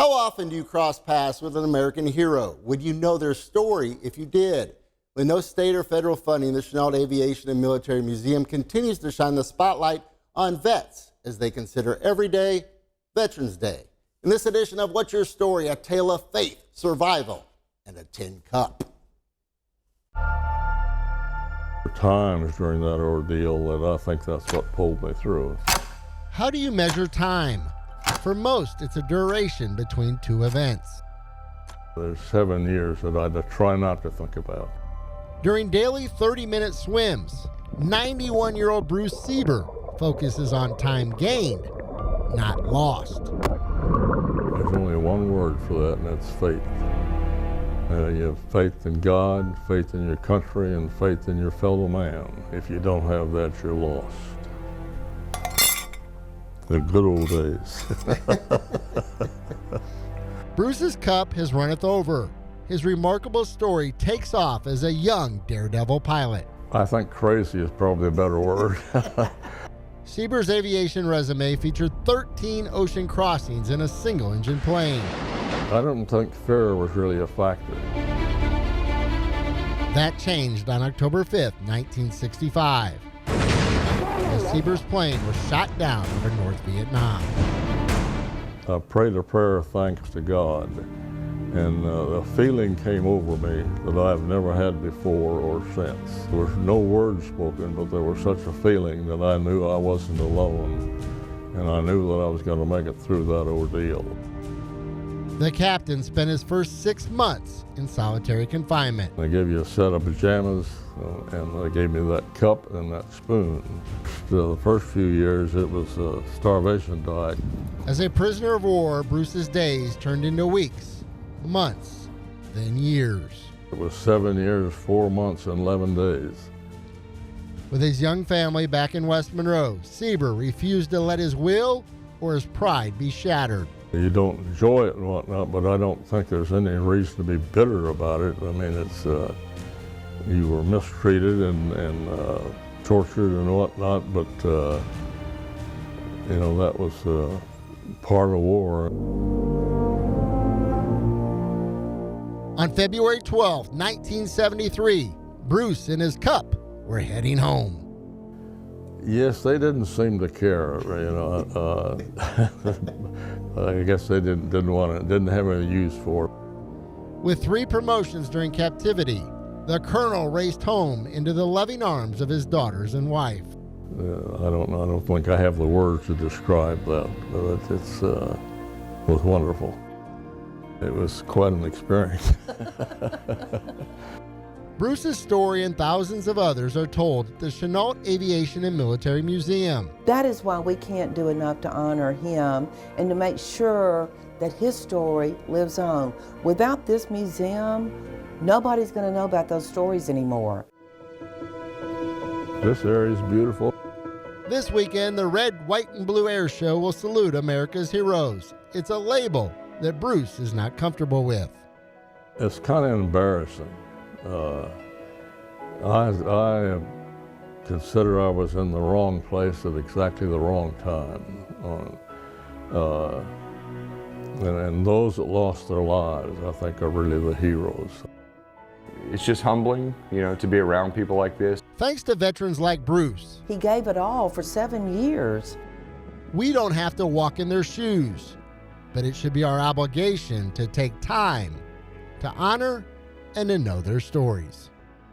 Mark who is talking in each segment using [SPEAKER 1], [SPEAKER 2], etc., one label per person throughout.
[SPEAKER 1] How often do you cross paths with an American hero? Would you know their story if you did? With no state or federal funding, the Chennault Aviation and Military Museum continues to shine the spotlight on vets as they consider every day Veterans Day. In this edition of What's Your Story, a tale of faith, survival, and a tin cup.
[SPEAKER 2] Times during that ordeal that I think that's what pulled me through.
[SPEAKER 3] How do you measure time? For most, it's a duration between two events.
[SPEAKER 2] There's 7 years that I try not to think about.
[SPEAKER 3] During daily 30-minute swims, 91-year-old Bruce Seeber focuses on time gained, not lost.
[SPEAKER 2] There's only one word for that, and that's faith. You have faith in God, faith in your country, and faith in your fellow man. If you don't have that, you're lost. The good old days.
[SPEAKER 3] Bruce's cup has runneth over. His remarkable story takes off as a young daredevil pilot.
[SPEAKER 2] I think crazy is probably a better word.
[SPEAKER 3] Seeber's aviation resume featured 13 ocean crossings in a single-engine plane.
[SPEAKER 2] I don't think fear was really a factor.
[SPEAKER 3] That changed on October 5th, 1965. As Seeber's plane was shot down over North Vietnam.
[SPEAKER 2] I prayed a prayer of thanks to God, and a feeling came over me that I've never had before or since. There was no words spoken, but there was such a feeling that I knew I wasn't alone, and I knew that I was going to make it through that ordeal.
[SPEAKER 3] The captain spent his first 6 months in solitary confinement.
[SPEAKER 2] They gave you a set of pajamas, and they gave me that cup and that spoon. The first few years, it was a starvation diet.
[SPEAKER 3] As a prisoner of war, Bruce's days turned into weeks, months, then years.
[SPEAKER 2] It was 7 years, 4 months, and 11 days.
[SPEAKER 3] With his young family back in West Monroe, Seeber refused to let his will or his pride be shattered.
[SPEAKER 2] You don't enjoy it and whatnot, but I don't think there's any reason to be bitter about it. I mean, it's you were mistreated and tortured and whatnot, but you know, that was part of war.
[SPEAKER 3] On February 12, 1973, Bruce and his cup were heading home.
[SPEAKER 2] Yes, they didn't seem to care, you know. I guess they didn't have any use for it.
[SPEAKER 3] With 3 promotions during captivity, the colonel raced home into the loving arms of his daughters and wife.
[SPEAKER 2] I don't think I have the words to describe that, but it was wonderful. It was quite an experience.
[SPEAKER 3] Bruce's story and thousands of others are told at the Chennault Aviation and Military Museum.
[SPEAKER 4] That is why we can't do enough to honor him and to make sure that his story lives on. Without this museum, nobody's going to know about those stories anymore.
[SPEAKER 2] This area is beautiful.
[SPEAKER 3] This weekend, the Red, White, and Blue Air Show will salute America's heroes. It's a label that Bruce is not comfortable with.
[SPEAKER 2] It's kind of embarrassing. I consider I was in the wrong place at exactly the wrong time. And those that lost their lives, I think, are really the heroes.
[SPEAKER 5] It's just humbling, you know, to be around people like this.
[SPEAKER 3] Thanks to veterans like Bruce,
[SPEAKER 4] He gave it all for 7 years.
[SPEAKER 3] we don't have to walk in their shoes, but it should be our obligation to take time to honor and to know their stories.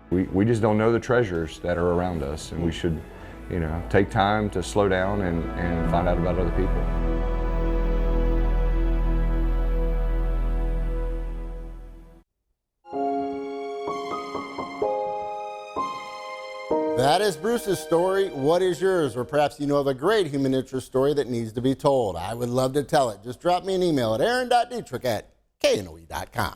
[SPEAKER 5] We just don't know the treasures that are around us, and we should, you know, take time to slow down and find out about other people.
[SPEAKER 1] That is Bruce's story. What is yours? Or perhaps you know of a great human interest story that needs to be told. I would love to tell it. Just drop me an email at aaron.dietrich@knoe.com.